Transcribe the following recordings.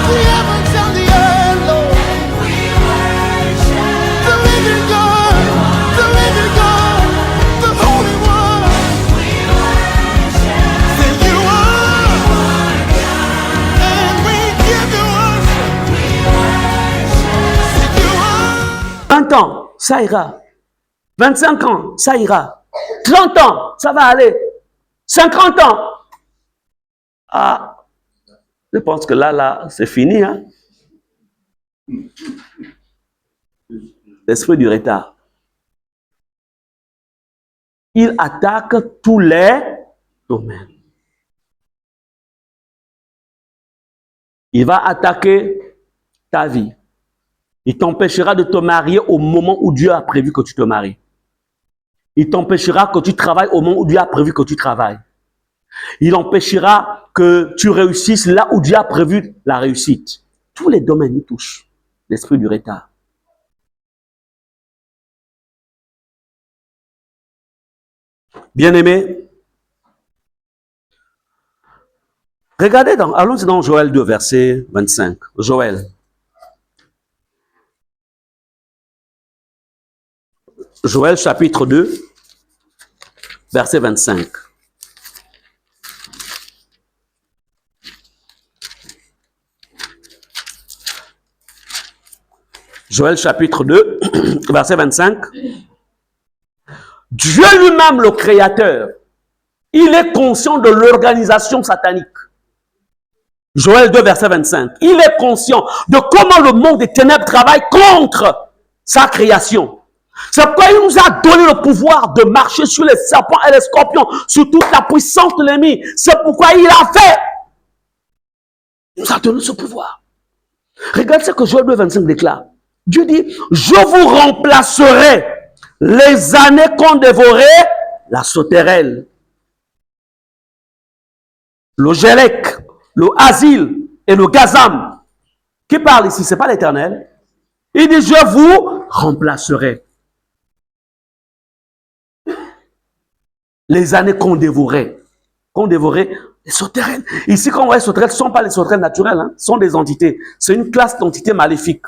the heavens and the earth, Lord. The living God, the Holy One. Say you are, and we give you worship. Say you are. 20 ans, ça ira. 25 ans, ça ira. 30 ans, ça va aller. 50 ans. Ah, je pense que là, c'est fini. Hein? L'esprit du retard. Il attaque tous les domaines. Il va attaquer ta vie. Il t'empêchera de te marier au moment où Dieu a prévu que tu te maries. Il t'empêchera que tu travailles au moment où Dieu a prévu que tu travailles. Il empêchera que tu réussisses là où Dieu a prévu la réussite. Tous les domaines y touchent l'esprit du retard. Bien-aimés, regardez, allons-y dans Joël 2, verset 25. Joël. Joël chapitre 2, verset 25. Joël chapitre 2, verset 25. Dieu lui-même, le Créateur, il est conscient de l'organisation satanique. Joël 2, verset 25. Il est conscient de comment le monde des ténèbres travaille contre sa création. C'est pourquoi il nous a donné le pouvoir de marcher sur les serpents et les scorpions, sur toute la puissance de l'ennemi. C'est pourquoi il a fait. Il nous a donné ce pouvoir. Regarde ce que Joël 2, 25 déclare. Dieu dit, je vous remplacerai les années qu'ont dévoré la sauterelle, le gélec, le asile et le gazam. Qui parle ici? Ce n'est pas l'Éternel. Il dit, je vous remplacerai. Les années qu'on dévorait les sauterelles. Ici, quand on voit les sauterelles, ce ne sont pas les sauterelles naturelles, hein, ce sont des entités. C'est une classe d'entités maléfiques.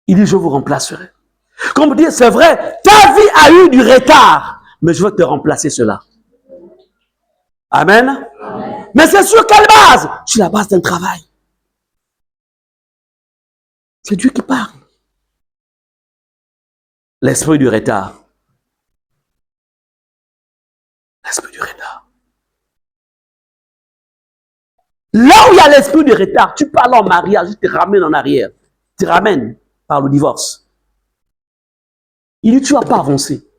Il dit, je vous remplacerai. Comme vous dites, c'est vrai, ta vie a eu du retard, mais je veux te remplacer cela. Amen. Amen. Mais c'est sur quelle base? Sur la base d'un travail. C'est Dieu qui parle. L'esprit du retard. L'esprit du retard. Là où il y a l'esprit du retard, tu parles en mariage, tu te ramènes en arrière. Tu te ramènes par le divorce. Il dit, tu ne vas pas avancer.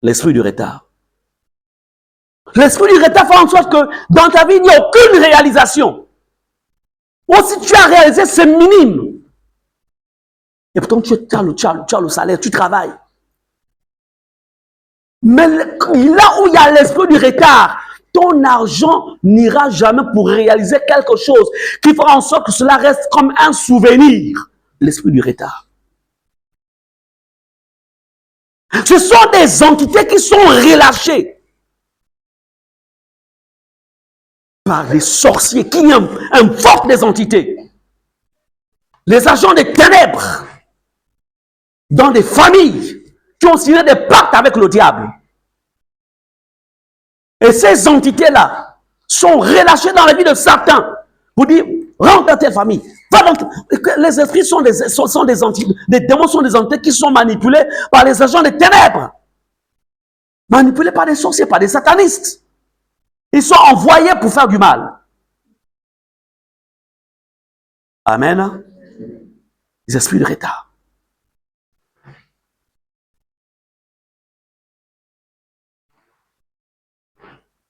L'esprit du retard. L'esprit du retard fait en sorte que dans ta vie, il n'y a aucune réalisation. Ou si tu as réalisé, c'est minime. Et pourtant, tu as le salaire, tu travailles. Mais là où il y a l'esprit du retard, ton argent n'ira jamais pour réaliser quelque chose qui fera en sorte que cela reste comme un souvenir. L'esprit du retard. Ce sont des entités qui sont relâchées par les sorciers qui invoquent des entités. Les agents des ténèbres dans des familles qui ont signé des pactes avec le diable. Et ces entités-là sont relâchées dans la vie de Satan. Vous dites, rentre dans telle famille. Les esprits sont des entités, les démons sont des entités qui sont manipulés par les agents des ténèbres. Manipulés par des sorciers, par des satanistes. Ils sont envoyés pour faire du mal. Amen. Les esprits de retard.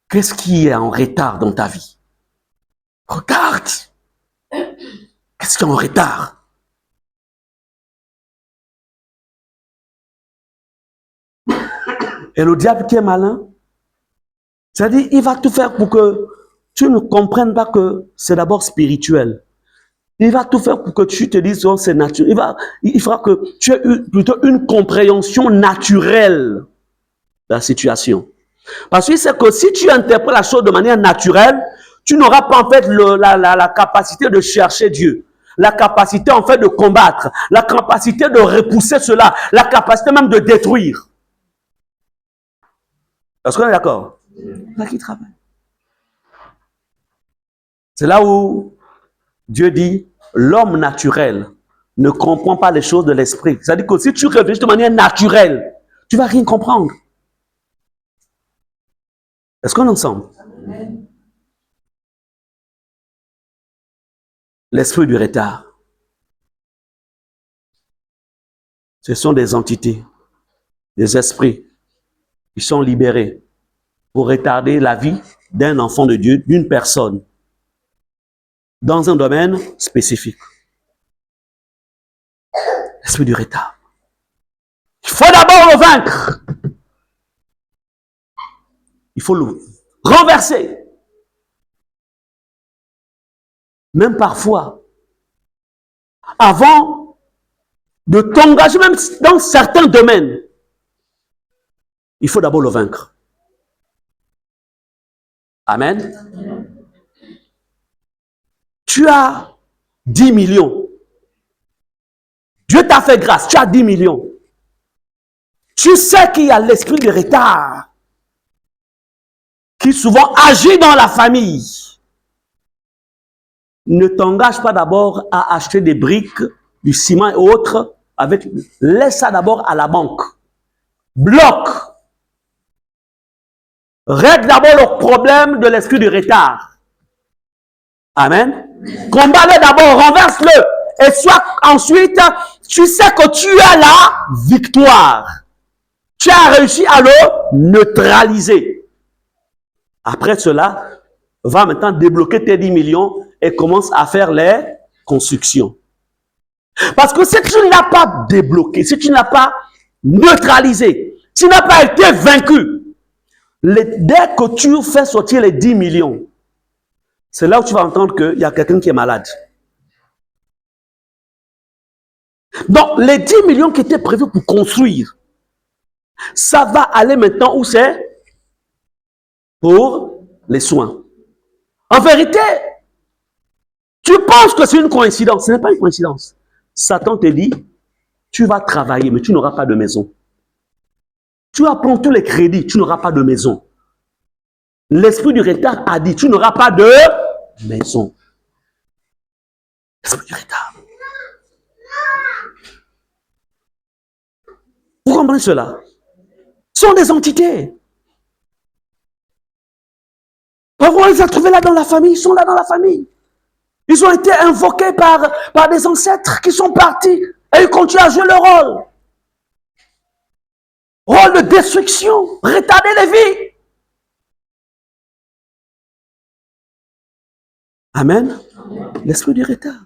Qu'est-ce qui est en retard dans ta vie? Regarde. Qu'est-ce qui est en retard? Et le diable qui est malin, c'est-à-dire, il va tout faire pour que tu ne comprennes pas que c'est d'abord spirituel. Il va tout faire pour que tu te dises, oh, c'est naturel. Il fera que tu aies plutôt une compréhension naturelle de la situation. Parce que c'est que si tu interprètes la chose de manière naturelle, tu n'auras pas en fait la capacité de chercher Dieu. La capacité en fait de combattre. La capacité de repousser cela. La capacité même de détruire. Est-ce qu'on est d'accord? Là qui travaille. C'est là où Dieu dit, l'homme naturel ne comprend pas les choses de l'esprit. C'est-à-dire que si tu réfléchis de manière naturelle, tu ne vas rien comprendre. Est-ce qu'on est ensemble? L'esprit du retard. Ce sont des entités, des esprits qui sont libérés pour retarder la vie d'un enfant de Dieu, d'une personne, dans un domaine spécifique. L'esprit du retard. Il faut d'abord le vaincre. Il faut le renverser. Même parfois, avant de t'engager même dans certains domaines, il faut d'abord le vaincre. Amen. Tu as 10 millions. Dieu t'a fait grâce, tu as 10 millions. Tu sais qu'il y a l'esprit de retard qui souvent agit dans la famille. Ne t'engage pas d'abord à acheter des briques, du ciment et autres. Laisse ça d'abord à la banque. Bloque. Règle d'abord le problème de l'esprit du retard. Amen. Combat-le d'abord, renverse-le. Et soit ensuite, tu sais que tu as la victoire. Tu as réussi à le neutraliser. Après cela, va maintenant débloquer tes 10 millions et commence à faire les constructions. Parce que si tu n'as pas débloqué, si tu n'as pas neutralisé, si tu n'as pas été vaincu, dès que tu fais sortir les 10 millions, c'est là où tu vas entendre qu'il y a quelqu'un qui est malade. Donc, les 10 millions qui étaient prévus pour construire, ça va aller maintenant où c'est? Pour les soins. En vérité, tu penses que c'est une coïncidence. Ce n'est pas une coïncidence. Satan te dit, tu vas travailler, mais tu n'auras pas de maison. Tu vas prendre tous les crédits, tu n'auras pas de maison. L'esprit du retard a dit, tu n'auras pas de maison. L'esprit du retard. Vous comprenez cela? Ce sont des entités. Parfois, on les a trouvés là dans la famille, ils sont là dans la famille. Ils ont été invoqués par des ancêtres qui sont partis et ils continuent à jouer leur rôle. Rôle de destruction, retarder les vies. Amen. L'esprit du retard.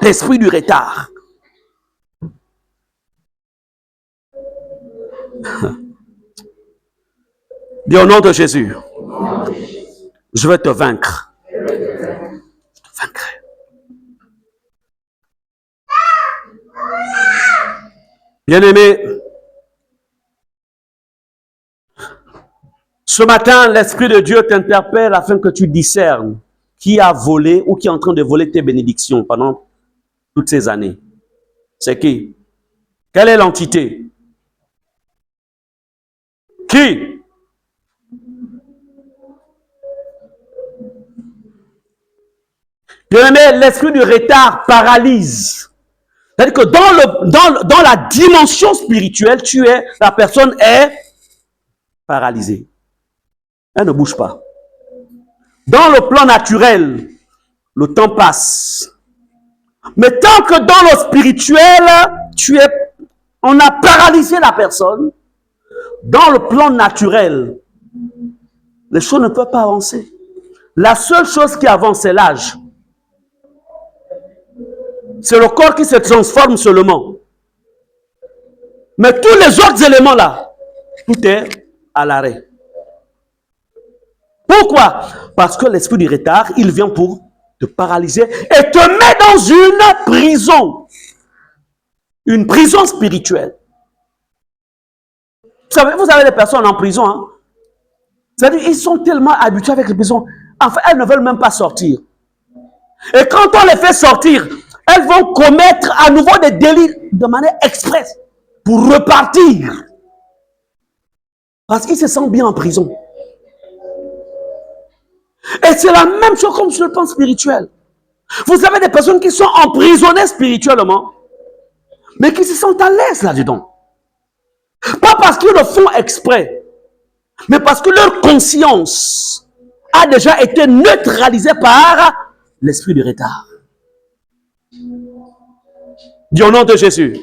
L'esprit du retard. Dis au nom de Jésus, je vais te vaincre. Je te vaincrai. Bien-aimé, ce matin, l'Esprit de Dieu t'interpelle afin que tu discernes qui a volé ou qui est en train de voler tes bénédictions pendant toutes ces années. C'est qui? Quelle est l'entité? Qui? Bien-aimé, l'esprit du retard paralyse. C'est-à-dire que dans la dimension spirituelle, la personne est paralysée. Elle ne bouge pas. Dans le plan naturel, le temps passe. Mais tant que dans le spirituel, on a paralysé la personne, dans le plan naturel, les choses ne peuvent pas avancer. La seule chose qui avance, c'est l'âge. C'est le corps qui se transforme seulement. Mais tous les autres éléments là, tout est à l'arrêt. Pourquoi? Parce que l'esprit du retard, il vient pour te paralyser et te met dans une prison. une prison spirituelle. Vous avez des personnes en prison, hein? C'est-à-dire, ils sont tellement habitués avec les prisons. Enfin, elles ne veulent même pas sortir. Et quand on les fait sortir, elles vont commettre à nouveau des délits de manière express pour repartir. Parce qu'ils se sentent bien en prison. Et c'est la même chose comme sur le plan spirituel. Vous avez des personnes qui sont emprisonnées spirituellement, mais qui se sentent à l'aise là-dedans. Pas parce qu'ils le font exprès, mais parce que leur conscience a déjà été neutralisée par l'esprit du retard. Dis au nom de Jésus.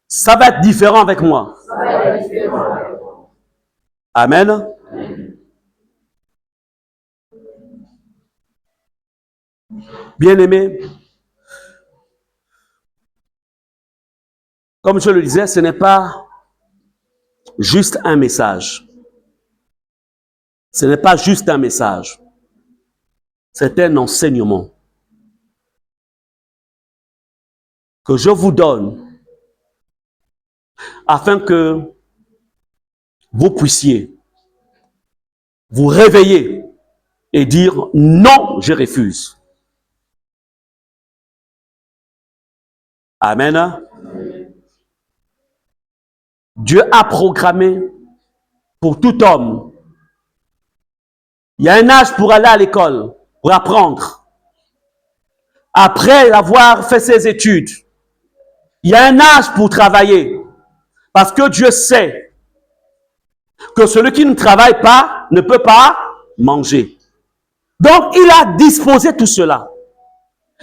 Ça va être différent avec moi. Amen. Bien-aimés, comme je le disais, ce n'est pas juste un message. Ce n'est pas juste un message. C'est un enseignement que je vous donne afin que vous puissiez vous réveiller et dire non, je refuse. Amen. Dieu a programmé pour tout homme. Il y a un âge pour aller à l'école, pour apprendre. Après avoir fait ses études, il y a un âge pour travailler. Parce que Dieu sait que celui qui ne travaille pas ne peut pas manger. Donc, il a disposé tout cela.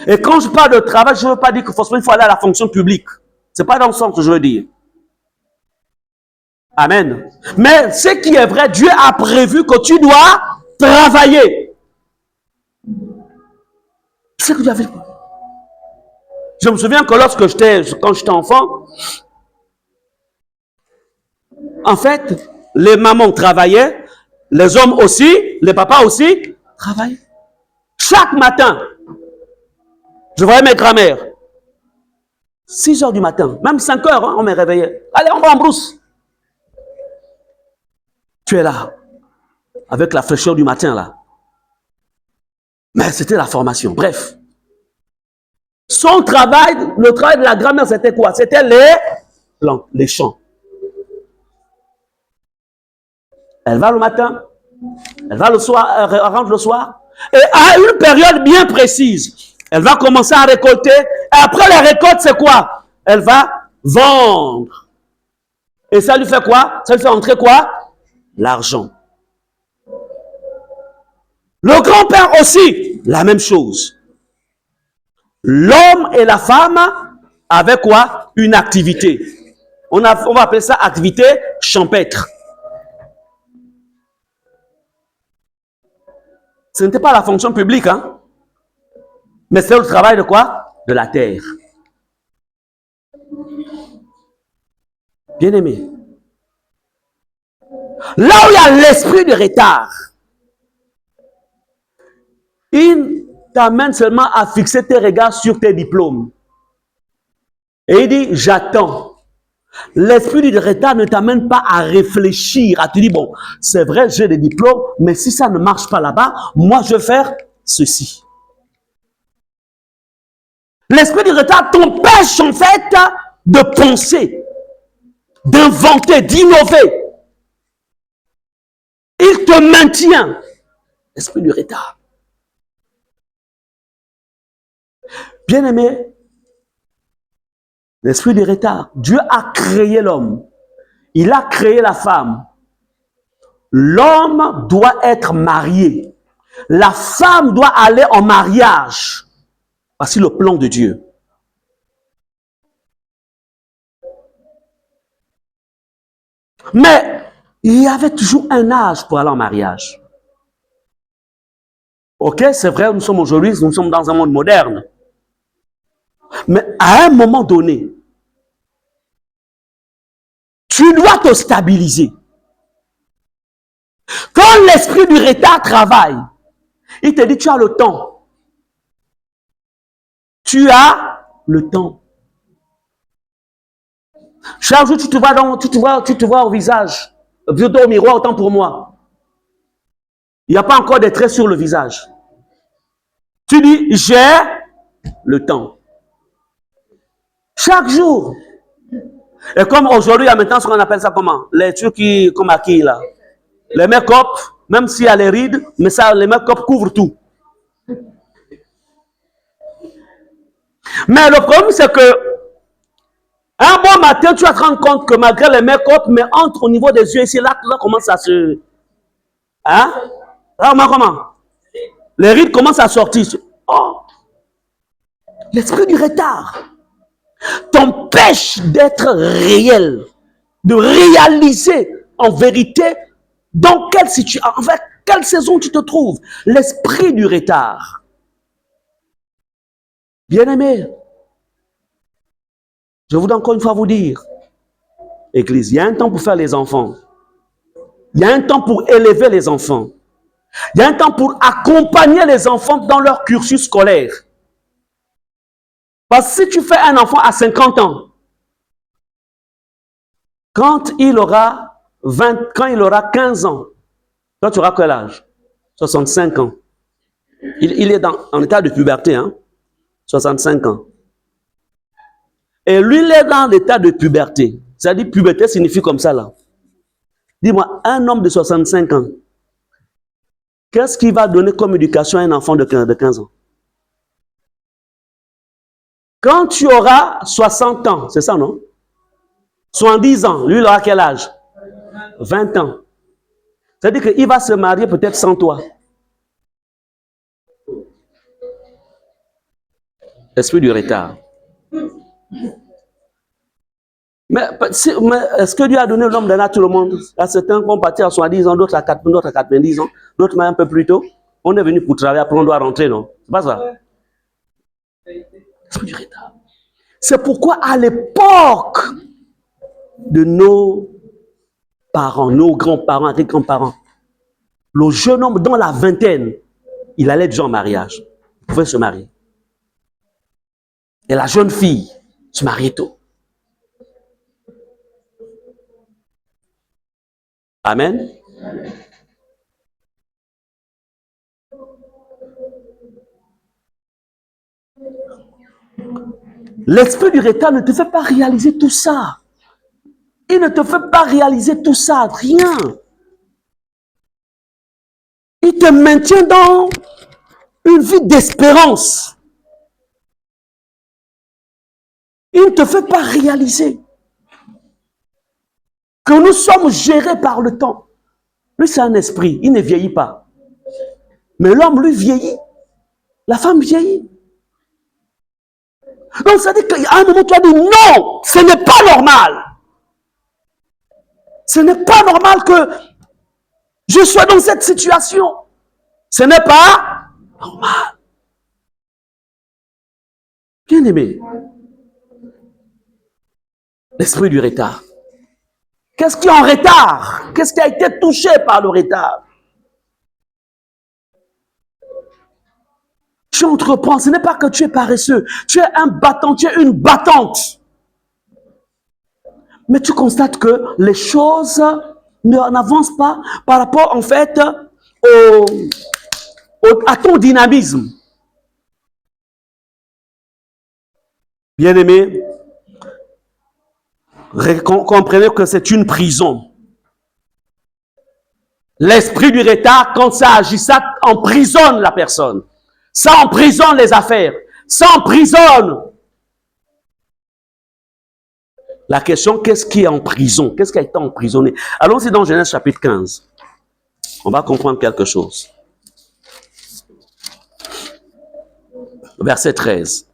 Et quand je parle de travail, je ne veux pas dire que forcément il faut aller à la fonction publique. Ce n'est pas dans le sens que je veux dire. Amen. Mais ce qui est vrai, Dieu a prévu que tu dois travailler. C'est ce que tu as fait. Je me souviens que quand j'étais enfant, en fait, les mamans travaillaient, les hommes aussi, les papas aussi travaillaient. Chaque matin, je voyais mes grand-mères. 6 heures du matin, même 5 heures, hein, on me réveillait. Allez, on va en brousse. Tu es là, avec la fraîcheur du matin, là. Mais c'était la formation, bref. Son travail, le travail de la grand-mère, c'était quoi? C'était les plantes, les champs. Elle va le matin, elle va le soir, elle rentre le soir. Et à une période bien précise, elle va commencer à récolter. Et après la récolte, c'est quoi? Elle va vendre. Et ça lui fait quoi? Ça lui fait entrer quoi? L'argent. Le grand-père aussi, la même chose. L'homme et la femme avaient quoi? Une activité. On va appeler ça activité champêtre. Ce n'était pas la fonction publique, hein? Mais c'est le travail de quoi? De la terre. Bien-aimé. Là où il y a l'esprit de retard, il t'amène seulement à fixer tes regards sur tes diplômes. Et il dit, j'attends. L'esprit de retard ne t'amène pas à réfléchir, à te dire, bon, c'est vrai, j'ai des diplômes, mais si ça ne marche pas là-bas, moi, je vais faire ceci. L'esprit de retard t'empêche en fait de penser, d'inventer, d'innover. Il te maintient. L'esprit du retard. Bien-aimé, l'esprit du retard. Dieu a créé l'homme. Il a créé la femme. L'homme doit être marié. La femme doit aller en mariage. Voici le plan de Dieu. Mais il y avait toujours un âge pour aller en mariage. Ok, c'est vrai, nous sommes aujourd'hui, nous sommes dans un monde moderne. Mais à un moment donné, tu dois te stabiliser. Quand l'esprit du retard travaille, il te dit, tu as le temps. Tu as le temps. Chaque jour, tu te vois au visage. Plutôt au miroir, autant pour moi. Il n'y a pas encore des traits sur le visage. Tu dis, j'ai le temps. Chaque jour. Et comme aujourd'hui, il y a maintenant ce qu'on appelle ça comment? Les trucs qui, comme à qui là? Les make-up, même s'il y a les rides, mais ça, les make-up couvrent tout. Mais le problème, c'est que un bon matin, tu vas te rendre compte que malgré les make-up, mais entre au niveau des yeux ici, là commence à se... Hein? Là, comment? Les rides commencent à sortir. Oh! L'esprit du retard t'empêche d'être réel, de réaliser en vérité dans quelle situation, en fait, quelle saison tu te trouves. L'esprit du retard. Bien-aimé, je voudrais encore une fois vous dire, Église, il y a un temps pour faire les enfants. Il y a un temps pour élever les enfants. Il y a un temps pour accompagner les enfants dans leur cursus scolaire. Parce que si tu fais un enfant à 50 ans, quand il aura 15 ans, toi tu auras quel âge? 65 ans. Il est en état de puberté, hein? 65 ans. Et lui, il est dans l'état de puberté. C'est-à-dire, puberté signifie comme ça, là. Dis-moi, un homme de 65 ans, qu'est-ce qu'il va donner comme éducation à un enfant de 15 ans? Quand tu auras 60 ans, c'est ça, non? 70 ans, lui, il aura quel âge? 20 ans. C'est-à-dire qu'il va se marier peut-être sans toi. Esprit du retard. Mais est-ce que Dieu a donné l'homme d'un à tout le monde? À certains vont partir à 70 ans, d'autres à 90 ans, d'autres même un peu plus tôt. On est venu pour travailler, après on doit rentrer, non? C'est pas ça? Esprit du retard. C'est pourquoi à l'époque de nos parents, nos grands-parents, arrière-grands-parents, le jeune homme dans la vingtaine, il allait déjà en mariage. Il pouvait se marier. Et la jeune fille se mariait tôt. Amen. L'esprit du retard ne te fait pas réaliser tout ça. Il ne te fait pas réaliser tout ça, rien. Il te maintient dans une vie d'espérance. Il ne te fait pas réaliser que nous sommes gérés par le temps. Lui, c'est un esprit, il ne vieillit pas. Mais l'homme, lui, vieillit. La femme vieillit. Donc, ça veut dire qu'à un moment, tu as dit non, ce n'est pas normal. Ce n'est pas normal que je sois dans cette situation. Ce n'est pas normal. Bien aimé, l'esprit du retard. Qu'est-ce qui est en retard? Qu'est-ce qui a été touché par le retard? Tu entreprends, ce n'est pas que tu es paresseux, tu es un battant, tu es une battante. Mais tu constates que les choses n'avancent pas par rapport en fait à ton dynamisme. Bien-aimé, comprenez que c'est une prison. L'esprit du retard, quand ça agit, ça emprisonne la personne. Ça emprisonne les affaires. Ça emprisonne. La question, qu'est-ce qui est en prison? Qu'est-ce qui a été emprisonné? Allons-y dans Genèse chapitre 15. On va comprendre quelque chose. Verset 13.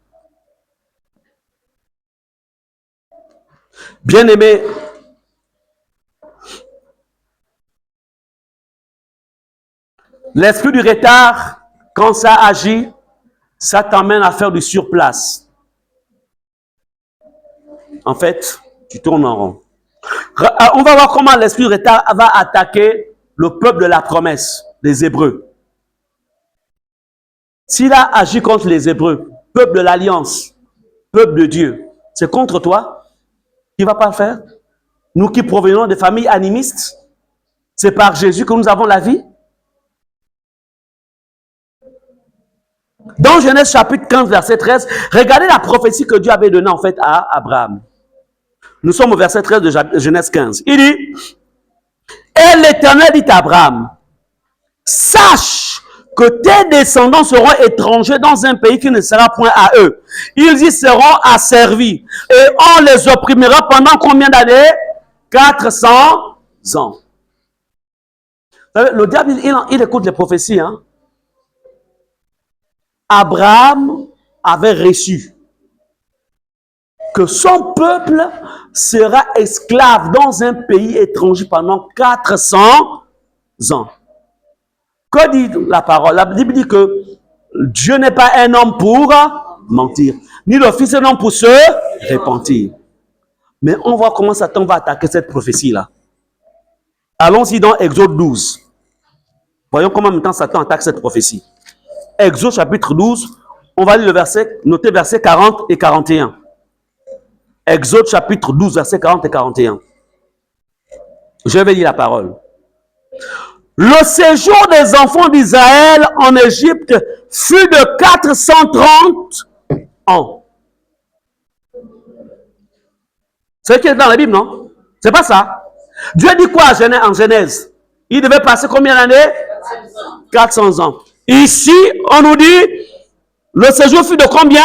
Bien-aimé, l'esprit du retard, quand ça agit, ça t'emmène à faire du surplace. En fait, tu tournes en rond. On va voir comment l'esprit du retard va attaquer le peuple de la promesse, les Hébreux. S'il a agi contre les Hébreux, peuple de l'alliance, peuple de Dieu, c'est contre toi? Qui ne va pas le faire? Nous qui provenons de familles animistes, c'est par Jésus que nous avons la vie. Dans Genèse chapitre 15, verset 13, regardez la prophétie que Dieu avait donnée en fait à Abraham. Nous sommes au verset 13 de Genèse 15. Il dit, et l'Éternel dit à Abraham, sache que tes descendants seront étrangers dans un pays qui ne sera point à eux. Ils y seront asservis. Et on les opprimera pendant combien d'années? 400 ans. Vous savez, le diable, il écoute les prophéties. Hein? Abraham avait reçu que son peuple sera esclave dans un pays étranger pendant 400 ans. Que dit la parole? La Bible dit que Dieu n'est pas un homme pour mentir, ni le Fils d'un homme pour se repentir. Mais on voit comment Satan va attaquer cette prophétie-là. Allons-y dans Exode 12. Voyons comment maintenant Satan attaque cette prophétie. Exode chapitre 12, on va lire le verset, noter versets 40 et 41. Exode chapitre 12, versets 40 et 41. Je vais lire la parole. Le séjour des enfants d'Israël en Égypte fut de 430 ans. C'est ce qui est dans la Bible, non? C'est pas ça. Dieu dit quoi en Genèse? Il devait passer combien d'années? 400 ans. Ici, on nous dit, le séjour fut de combien?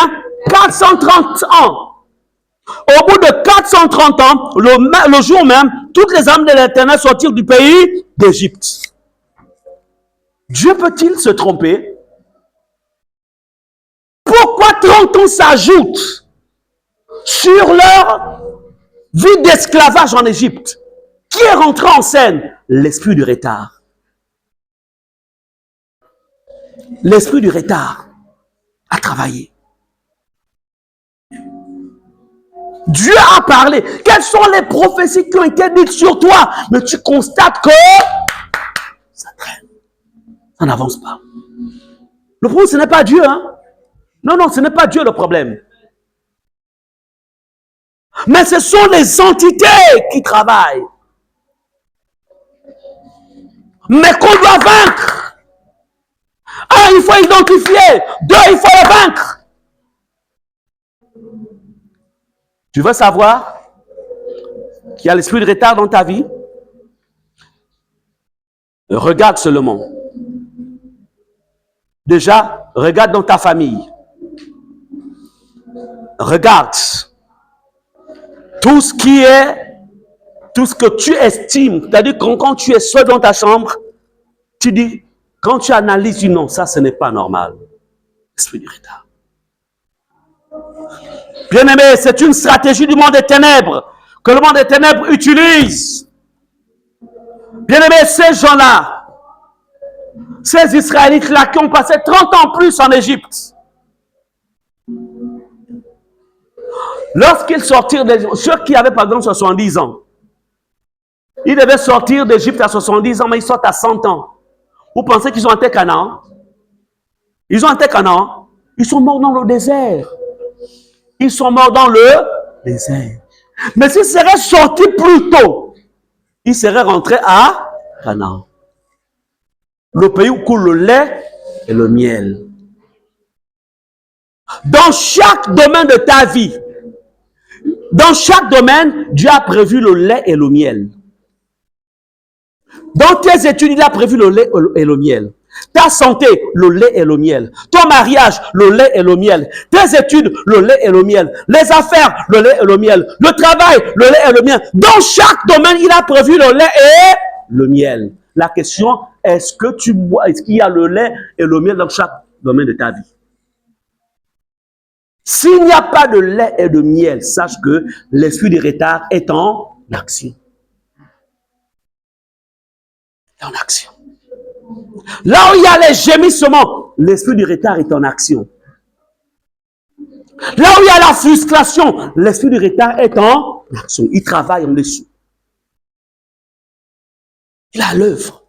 430 ans. Au bout de 430 ans, le jour même, toutes les âmes de l'Éternel sortirent du pays d'Égypte. Dieu peut-il se tromper? Pourquoi 30 ans s'ajoutent sur leur vie d'esclavage en Égypte? Qui est rentré en scène? L'esprit du retard. L'esprit du retard a travaillé. Dieu a parlé. Quelles sont les prophéties qui ont été dites sur toi? Mais tu constates que ça traîne. Ça n'avance pas. Le problème, ce n'est pas Dieu. Hein? Non, ce n'est pas Dieu le problème. Mais ce sont les entités qui travaillent. Mais qu'on doit vaincre. Un, il faut identifier. Deux, il faut les vaincre. Tu veux savoir qu'il y a l'esprit de retard dans ta vie? Regarde seulement. Déjà, regarde dans ta famille. Regarde. Tout ce que tu estimes, c'est-à-dire quand tu es seul dans ta chambre, tu dis, quand tu analyses, non, ça ce n'est pas normal. L'esprit du retard. Bien-aimé, c'est une stratégie du monde des ténèbres que le monde des ténèbres utilise. Bien-aimé, ces gens-là, ces Israélites-là qui ont passé 30 ans plus en Égypte, lorsqu'ils sortirent, ceux qui avaient par exemple 70 ans, ils devaient sortir d'Égypte à 70 ans, mais ils sortent à 100 ans. Vous pensez qu'ils ont été Canaan? Ils ont été Canaan. Ils sont morts dans le désert. Ils sont morts dans le désert. Mais s'ils seraient sortis plus tôt, ils seraient rentrés à Canaan. Le pays où coule le lait et le miel. Dans chaque domaine de ta vie, dans chaque domaine, Dieu a prévu le lait et le miel. Dans tes études, il a prévu le lait et le miel. Ta santé, le lait et le miel. Ton mariage, le lait et le miel. Tes études, le lait et le miel. Les affaires, le lait et le miel. Le travail, le lait et le miel. Dans chaque domaine, il a prévu le lait et le miel. La question, est-ce qu'il y a le lait et le miel dans chaque domaine de ta vie? S'il n'y a pas de lait et de miel, sache que l'esprit du retard est en action. En action. Là où il y a les gémissements, l'esprit du retard est en action. Là où il y a la frustration, l'esprit du retard est en action. Il travaille en dessous. Il a l'œuvre.